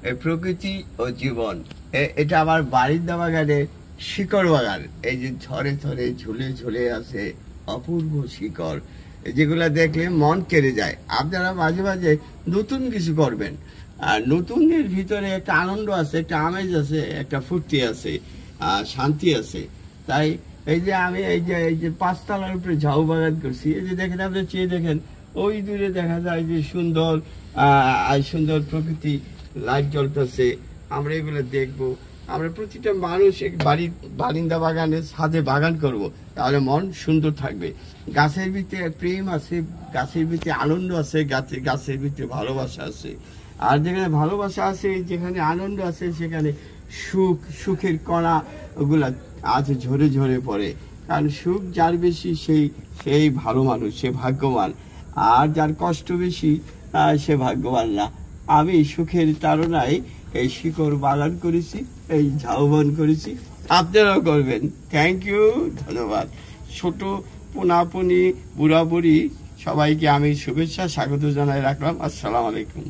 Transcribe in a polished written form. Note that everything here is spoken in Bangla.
এই প্রকৃতি ও জীবন। এটা আমার বারিন্দা বাগানের শিকড় বাগান। এই যে ঝরে ঝরে ঝুলে ঝুলে আছে অপূর্ব শিকড়, যেগুলা দেখলে মন কেড়ে যায়। আপনারা মাঝে মাঝে নতুন কিছু করবেন, আর নতুনের ভিতরে একটা আনন্দ আছে, একটা আমেজ আছে, একটা ফুর্তি আছে, শান্তি আছে। তাই আমি এই যে 5 তলার উপরে ঝাউ বাগান করছি। এই যে দেখেন, আপনি চেয়ে দেখেন, ওই দূরে দেখা যায় যে সুন্দর সুন্দর প্রকৃতি, লাইট জ্বলতেছে। আমরা এগুলো দেখবো। আমরা প্রতিটা মানুষ বাড়ির বারিন্দা বাগানে ছাদে বাগান করব, তাহলে মন সুন্দর থাকবে। গাছের ভিতরে প্রেম আছে, গাছের ভিতরে আনন্দ আছে, গাছের ভিতরে ভালোবাসা আছে। আর যেখানে ভালোবাসা আছে, যেখানে আনন্দ আছে, সেখানে সুখের কণা ওগুলা আছে ঝরে ঝরে পড়ে। কারণ সুখ যার বেশি সেই ভালো মানুষ, সে ভাগ্যবান। আর যার কষ্ট বেশি সে ভাগ্যবান না। আমি সুখের তাড়নায় এই শিকড় বাগান করেছি, এই ঝাউবন করেছি, আপনারাও করবেন। থ্যাংক ইউ, ধন্যবাদ। ছোট পোনাপনি, বুড়া বুড়ি সবাইকে আমি শুভেচ্ছা স্বাগত জানাই রাখলাম। আসসালামু আলাইকুম।